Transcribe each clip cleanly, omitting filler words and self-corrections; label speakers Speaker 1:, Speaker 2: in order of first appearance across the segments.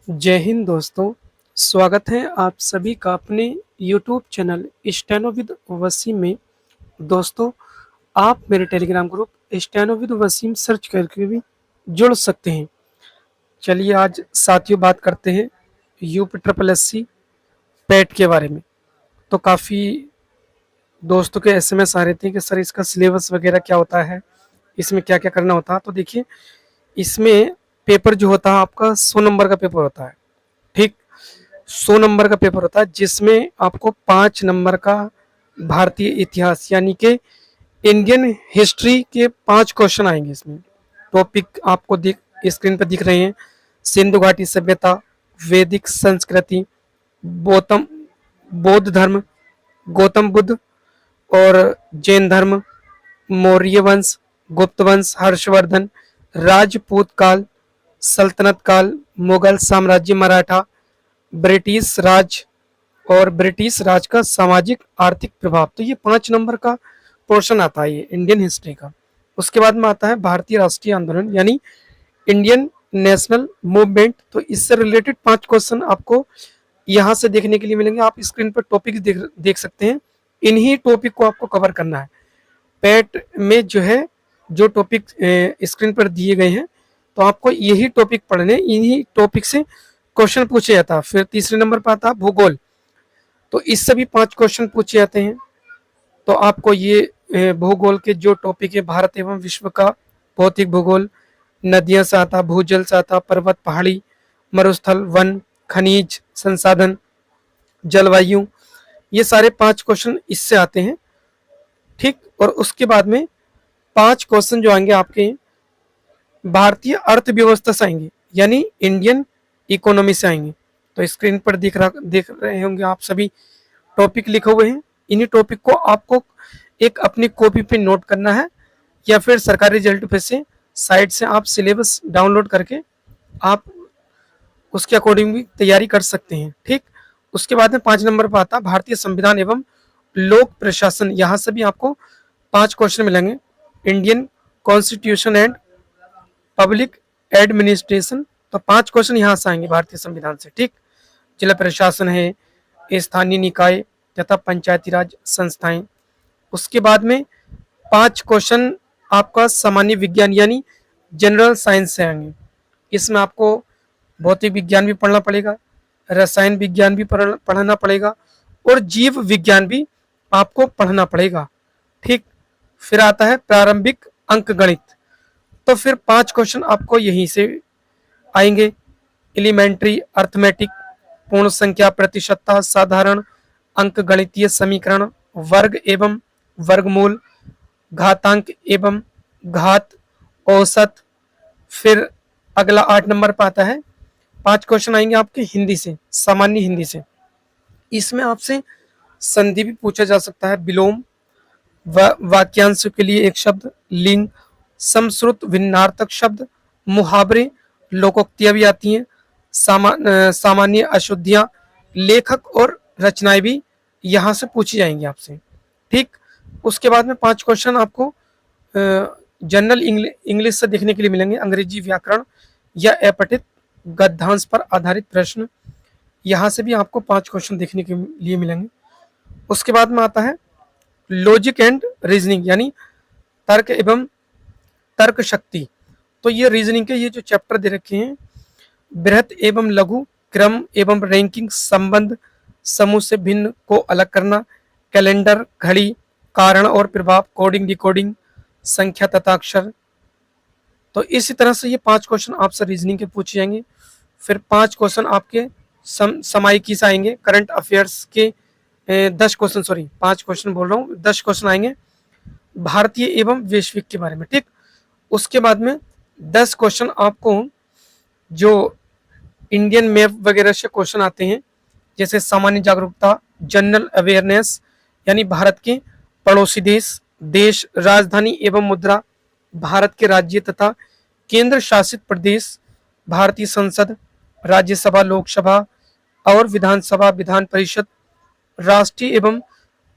Speaker 1: जय हिंद दोस्तों। स्वागत है आप सभी का अपने YouTube channel steno with Wasim में। दोस्तों, आप मेरे Telegram group steno with Wasim search करके भी जुड़ सकते हैं। चलिए आज साथियों बात करते हैं UP triple S C PET के बारे में। तो काफ़ी दोस्तों के एसएमएस आ रहे थे कि सर इसका सिलेबस वगैरह क्या होता है, इसमें क्या क्या करना होता है। तो देखिए, इसमें पेपर जो होता है आपका 100 नंबर का पेपर होता है। ठीक, 100 नंबर का पेपर होता है जिसमें आपको 5 नंबर का भारतीय इतिहास यानी कि इंडियन हिस्ट्री के 5 क्वेश्चन आएंगे। इसमें टॉपिक आपको दिख स्क्रीन पर दिख रहे हैं। सिंधु घाटी सभ्यता, वैदिक संस्कृति, गौतम बौद्ध धर्म, गौतम बुद्ध और जैन धर्म, मौर्य वंश, गुप्त वंश, हर्षवर्धन, राजपूत काल, सल्तनत काल, मुगल साम्राज्य, मराठा, ब्रिटिश राज और ब्रिटिश राज का सामाजिक आर्थिक प्रभाव। तो ये 5 नंबर का पोर्शन आता है ये इंडियन हिस्ट्री का। उसके बाद में आता है भारतीय राष्ट्रीय आंदोलन यानी इंडियन नेशनल मूवमेंट। तो इससे रिलेटेड 5 क्वेश्चन आपको यहाँ से देखने के लिए मिलेंगे। आप स्क्रीन पर टॉपिक देख सकते हैं। इन्हीं टॉपिक को आपको कवर करना है। पैट में जो है, जो टॉपिक स्क्रीन पर दिए गए हैं, तो आपको यही टॉपिक पढ़ने, इन्हीं टॉपिक से क्वेश्चन पूछे जाता है। फिर तीसरे नंबर पर आता है भूगोल। तो इससे भी 5 क्वेश्चन पूछे जाते हैं। तो आपको ये भूगोल के जो टॉपिक है, भारत एवं विश्व का भौतिक भूगोल, नदियां से आता, भूजल से आता, पर्वत, पहाड़ी, मरुस्थल, वन, खनिज संसाधन, जलवायु, ये सारे 5 क्वेश्चन इससे आते हैं। ठीक, और उसके बाद में 5 क्वेश्चन जो आएंगे आपके भारतीय अर्थव्यवस्था से आएंगे यानी इंडियन इकोनॉमी से आएंगे। तो स्क्रीन पर देख रहे होंगे आप सभी टॉपिक लिखे हुए हैं। इन्हीं टॉपिक को आपको एक अपनी कॉपी पे नोट करना है या फिर सरकारी रिजल्ट पे से साइट से आप सिलेबस डाउनलोड करके आप उसके अकॉर्डिंग भी तैयारी कर सकते हैं। ठीक, उसके बाद में 5 नंबर पर आता भारतीय संविधान एवं लोक प्रशासन। यहाँ से भी आपको 5 क्वेश्चन मिलेंगे। Indian constitution and public administration. तो 5 क्वेश्चन यहाँ से आएंगे भारतीय संविधान से। ठीक, जिला प्रशासन है, स्थानीय निकाय तथा पंचायती राज संस्थाएं। उसके बाद में 5 क्वेश्चन आपका सामान्य विज्ञान यानी जनरल साइंस से आएंगे। इसमें आपको भौतिक विज्ञान भी पढ़ना पड़ेगा, रसायन विज्ञान भी पढ़ना पड़ेगा और जीव विज्ञान भी आपको पढ़ना पड़ेगा। ठीक, फिर आता है प्रारंभिक अंक गणित। तो फिर 5 क्वेश्चन आपको यहीं से आएंगे। एलिमेंट्री अर्थमेटिक, पूर्ण संख्या, प्रतिशतता, साधारण अंक गणितीय समीकरण, वर्ग एवं वर्गमूल, घातांक एवं घात, औसत। फिर अगला 8 नंबर पर आता है 5 क्वेश्चन आएंगे आपके हिंदी से, सामान्य हिंदी से। इसमें आपसे संधि भी पूछा जा सकता है, विलोम, वाक्यांश के लिए एक शब्द, लिंग, समश्रुत भिन्नार्थक शब्द, मुहावरे, लोकोक्तियां भी आती हैं, सामान्य अशुद्धियां, लेखक और रचनाएं भी यहाँ से पूछी जाएंगी आपसे। ठीक, उसके बाद में 5 क्वेश्चन आपको जनरल इंग्लिश से देखने के लिए मिलेंगे। अंग्रेजी व्याकरण या अपठित गद्यांश पर आधारित प्रश्न, यहाँ से भी आपको 5 क्वेश्चन देखने के लिए मिलेंगे। उसके बाद में आता है लॉजिक एंड रीजनिंग यानी तर्क एवं तर्क शक्ति। तो ये रीजनिंग के ये जो चैप्टर दे रखे हैं, बृहत एवं लघु, क्रम एवं रैंकिंग, संबंध, समूह से भिन्न को अलग करना, कैलेंडर, घड़ी, कारण और प्रभाव, कोडिंग डिकोडिंग, संख्या तथा अक्षर। तो इसी तरह से ये 5 क्वेश्चन आपसे रीजनिंग के पूछे जाएंगे। फिर 5 क्वेश्चन आपके समायिकी से आएंगे, करंट अफेयर्स के 10 क्वेश्चन, सॉरी 5 क्वेश्चन बोल रहा हूँ, 10 क्वेश्चन आएंगे भारतीय एवं वैश्विक के बारे में। ठीक, उसके बाद में 10 क्वेश्चन आपको जो इंडियन मैप वगैरह से क्वेश्चन आते हैं, जैसे सामान्य जागरूकता, जनरल अवेयरनेस यानी भारत के पड़ोसी देश, देश, राजधानी एवं मुद्रा, भारत के राज्य तथा केंद्र शासित प्रदेश, भारतीय संसद, राज्यसभा, लोकसभा और विधानसभा, विधान परिषद, राष्ट्रीय एवं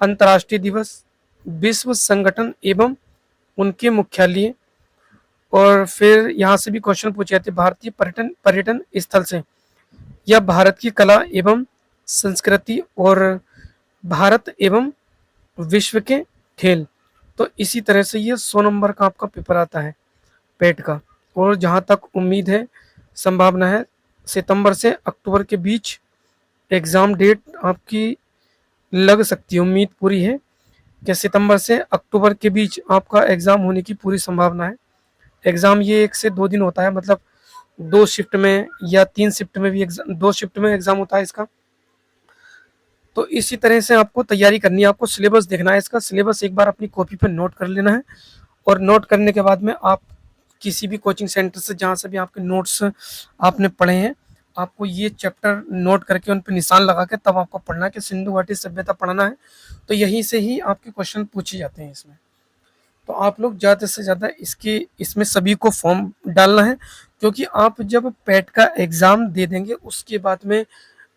Speaker 1: अंतर्राष्ट्रीय दिवस, विश्व संगठन एवं उनके मुख्यालय। और फिर यहाँ से भी क्वेश्चन पूछे जाते हैं भारतीय पर्यटन स्थल से, या भारत की कला एवं संस्कृति और भारत एवं विश्व के खेल। तो इसी तरह से ये 100 नंबर का आपका पेपर आता है पेट का। और जहाँ तक उम्मीद है, संभावना है, सितंबर से अक्टूबर के बीच एग्ज़ाम डेट आपकी लग सकती है। उम्मीद पूरी है कि सितंबर से अक्टूबर के बीच आपका एग्ज़ाम होने की पूरी संभावना है। एग्ज़ाम ये 1 से 2 दिन होता है, मतलब 2 शिफ्ट में या 3 शिफ्ट में भी 2 शिफ्ट में एग्ज़ाम होता है इसका। तो इसी तरह से आपको तैयारी करनी है, आपको सिलेबस देखना है। इसका सिलेबस एक बार अपनी कॉपी पे नोट कर लेना है, और नोट करने के बाद में आप किसी भी कोचिंग सेंटर से जहाँ से भी आपके नोट्स आपने पढ़े हैं, आपको ये चैप्टर नोट करके उन पे निशान लगा के तब आपको पढ़ना है कि सिंधु घाटी सभ्यता पढ़ना है। तो यहीं से ही आपके क्वेश्चन पूछे जाते हैं इसमें। तो आप लोग ज़्यादा से ज़्यादा इसमें सभी को फॉर्म डालना है, क्योंकि आप जब पेट का एग्ज़ाम दे देंगे उसके बाद में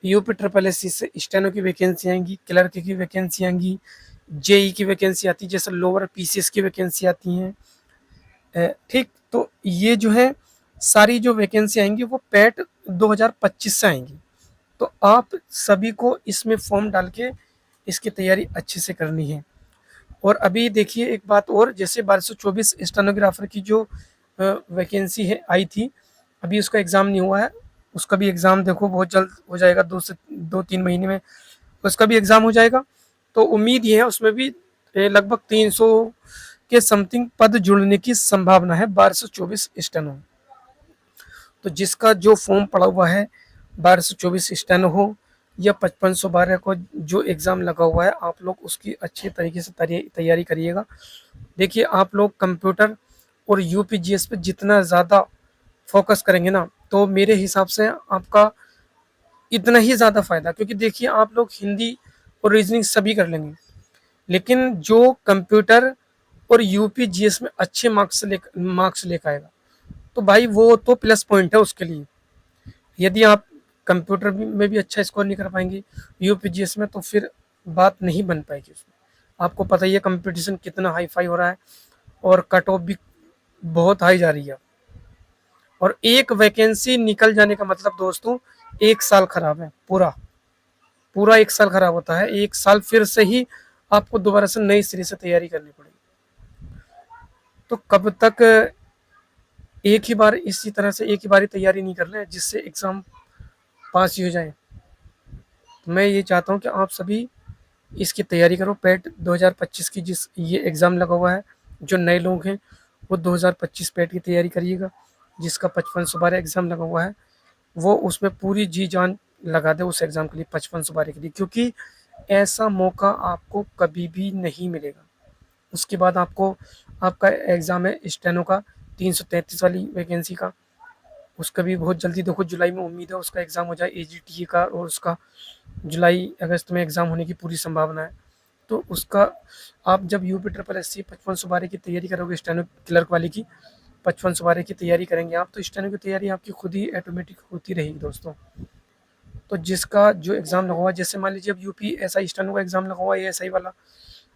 Speaker 1: यूपी ट्रिपल एस सी से स्टेनो की वैकेंसी आएंगी, क्लर्क की वैकेंसी आएंगी, जेई की वैकेंसी आती है, जैसे लोअर पीसीएस की वैकेंसी आती हैं। ठीक, तो ये जो है सारी जो वैकेंसी आएंगी वो पेट 2025 से आएंगी। तो आप सभी को इसमें फॉर्म डाल के इसकी तैयारी अच्छे से करनी है। और अभी देखिए एक बात और, जैसे 1224 स्टेनोग्राफर की जो वैकेंसी है आई थी, अभी उसका एग्ज़ाम नहीं हुआ है। उसका भी एग्ज़ाम देखो बहुत जल्द हो जाएगा, 2 3 महीने में उसका भी एग्ज़ाम हो जाएगा। तो उम्मीद ये है उसमें भी लगभग 300 के समथिंग पद जुड़ने की संभावना है 1224 स्टेनो। तो जिसका जो फॉर्म पड़ा हुआ है 1224 स्टेनो हो या 5512 को जो एग्ज़ाम लगा हुआ है, आप लोग उसकी अच्छी तरीके से तैयारी करिएगा। देखिए आप लोग कंप्यूटर और यूपीजीएस पे जितना ज़्यादा फोकस करेंगे ना, तो मेरे हिसाब से आपका इतना ही ज़्यादा फ़ायदा, क्योंकि देखिए आप लोग हिंदी और रीजनिंग सभी कर लेंगे, लेकिन जो कंप्यूटर और यूपीजीएस में अच्छे मार्क्स लेकर आएगा, तो भाई वो तो प्लस पॉइंट है उसके लिए। यदि आप कंप्यूटर में भी अच्छा स्कोर नहीं कर पाएंगे यूपीजीएस में, तो फिर बात नहीं बन पाएगी उसमें। आपको पता ही है कंपटीशन कितना हाई फाई हो रहा है, और कट ऑफ भी बहुत हाई जा रही है। और एक वैकेंसी निकल जाने का मतलब दोस्तों 1 साल खराब है, पूरा पूरा 1 साल खराब होता है। 1 साल फिर से ही आपको दोबारा से नई सिरे से तैयारी करनी पड़ेगी। तो कब तक एक ही बार इसी तरह से एक ही बार ही तैयारी नहीं कर लें जिससे एग्ज़ाम पास ही हो जाए। मैं ये चाहता हूँ कि आप सभी इसकी तैयारी करो। पेट 2025 की जिस ये एग्ज़ाम लगा हुआ है, जो नए लोग हैं वो 2025 पेट की तैयारी करिएगा। जिसका 5512 एग्ज़ाम लगा हुआ है वो उसमें पूरी जी जान लगा दे उस एग्ज़ाम के लिए, 5512 के लिए, क्योंकि ऐसा मौका आपको कभी भी नहीं मिलेगा। उसके बाद आपको आपका एग्ज़ाम है स्टेनो का 333 वाली वैकेंसी का, उसका भी बहुत जल्दी देखो जुलाई में उम्मीद है उसका एग्ज़ाम हो जाए एजीटीए का, और उसका जुलाई अगस्त में एग्ज़ाम होने की पूरी संभावना है। तो उसका आप जब यूपी ट्रिपल एस सी 5512 की तैयारी करोगे, स्टेनो क्लर्क वाली की 5512 की तैयारी करेंगे आप, तो स्टेनो की तैयारी आपकी खुद ही ऑटोमेटिक होती रहेगी दोस्तों। तो जिसका जो एग्ज़ाम लगा हुआ है, जैसे मान लीजिए अब यूपी एस आई स्टेनो का एग्ज़ाम लगा हुआ है एएसआई वाला,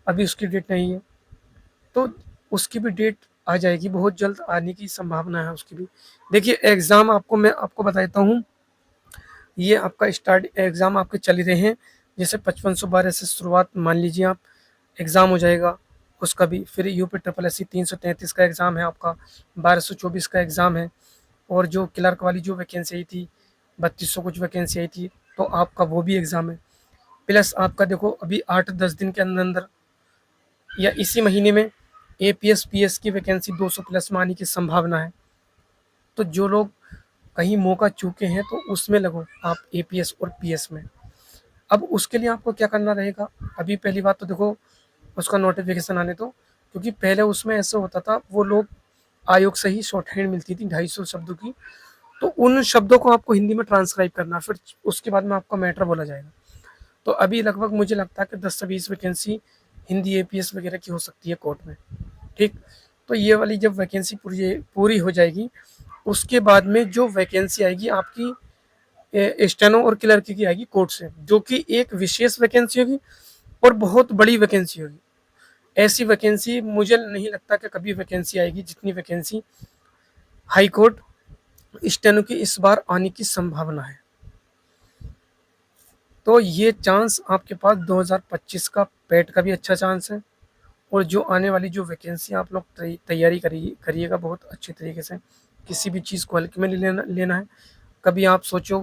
Speaker 1: अभी उसकी डेट नहीं है, तो उसकी भी डेट आ जाएगी, बहुत जल्द आने की संभावना है उसकी भी। देखिए एग्ज़ाम मैं आपको बता देता हूँ, ये आपका स्टार्ट एग्ज़ाम आपके चल ही रहे हैं। जैसे 5512 से शुरुआत मान लीजिए आप, एग्ज़ाम हो जाएगा उसका भी, फिर यूपी ट्रिपल एस सी 333 का एग्ज़ाम है आपका, 1224 का एग्ज़ाम है, और जो क्लर्क वाली जो वैकेंसी आई थी 3200 कुछ वैकेंसी आई थी, तो आपका वो भी एग्ज़ाम है। प्लस आपका देखो अभी 8-10 दिन के अंदर अंदर या इसी महीने में एपीएस पीएस की वैकेंसी 200 प्लस में आने की संभावना है। तो जो लोग कहीं मौका चूके हैं तो उसमें लगो आप एपीएस और पीएस में। अब उसके लिए आपको क्या करना रहेगा, अभी पहली बात तो देखो उसका नोटिफिकेशन आने दो, क्योंकि पहले उसमें ऐसा होता था वो लोग आयोग से ही शॉर्ट हैंड मिलती थी 250 शब्दों की, तो उन शब्दों को आपको हिंदी में ट्रांसक्राइब करना, फिर उसके बाद में आपका मैटर बोला जाएगा। तो अभी लगभग मुझे लगता है कि 10 से 20 वैकेंसी हिंदी एपीएस वगैरह की हो सकती है कोर्ट में। ठीक, तो ये वाली जब वैकेंसी पूरी पूरी हो जाएगी, उसके बाद में जो वैकेंसी आएगी आपकी स्टेनो और क्लर्क की आएगी कोर्ट से, जो कि एक विशेष वैकेंसी होगी और बहुत बड़ी वैकेंसी होगी। ऐसी वैकेंसी मुझे नहीं लगता कि कभी वैकेंसी आएगी जितनी वैकेंसी हाई कोर्ट स्टेनो की इस बार आने की संभावना है। तो ये चांस आपके पास 2025 का पेट का भी अच्छा चांस है, और जो आने वाली जो वैकेंसी आप लोग तैयारी करिएगा बहुत अच्छे तरीके से। किसी भी चीज़ को हल्के में नहीं लेना है। कभी आप सोचो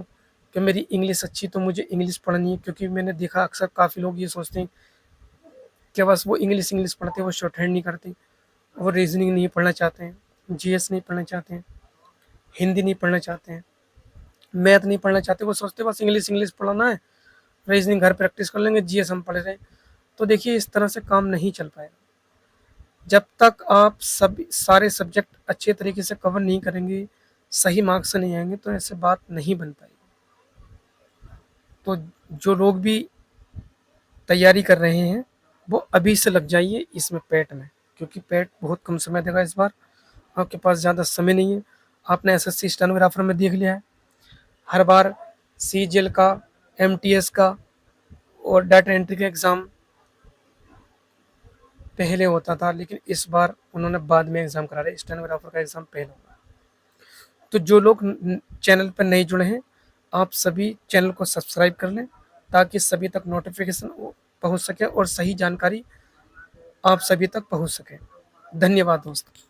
Speaker 1: कि मेरी इंग्लिश अच्छी तो मुझे इंग्लिश पढ़नी है, क्योंकि मैंने देखा अक्सर काफ़ी लोग ये सोचते हैं कि बस वो इंग्लिश इंग्लिश पढ़ते हैं, वो शॉर्ट हैंड नहीं करते, वो रीजनिंग नहीं पढ़ना चाहते हैं, जीएस नहीं पढ़ना चाहते हैं, हिंदी नहीं पढ़ना चाहते हैं, मैथ नहीं पढ़ना चाहते। वो सोचते हैं बस इंग्लिश इंग्लिश पढ़ना है, रीजनिंग घर प्रैक्टिस कर लेंगे, जीएस हम पढ़ रहे हैं। तो देखिए इस तरह से काम नहीं चल पाएगा। जब तक आप सब सारे सब्जेक्ट अच्छे तरीके से कवर नहीं करेंगे, सही मार्क्स से नहीं आएंगे, तो ऐसे बात नहीं बन पाएगी। तो जो लोग भी तैयारी कर रहे हैं वो अभी से लग जाइए इसमें पेट में, क्योंकि पेट बहुत कम समय देगा इस बार। आपके पास ज़्यादा समय नहीं है। आपने एसएससी स्टेनोग्राफर में देख लिया है, हर बार सीजीएल का, एमटीएस का और डाटा एंट्री का एग्ज़ाम पहले होता था, लेकिन इस बार उन्होंने बाद में एग्ज़ाम करा रहे, स्टेनोग्राफर का एग्ज़ाम पहले होगा। तो जो लोग चैनल पर नहीं जुड़े हैं, आप सभी चैनल को सब्सक्राइब कर लें, ताकि सभी तक नोटिफिकेशन पहुंच सके और सही जानकारी आप सभी तक पहुंच सके। धन्यवाद दोस्तों।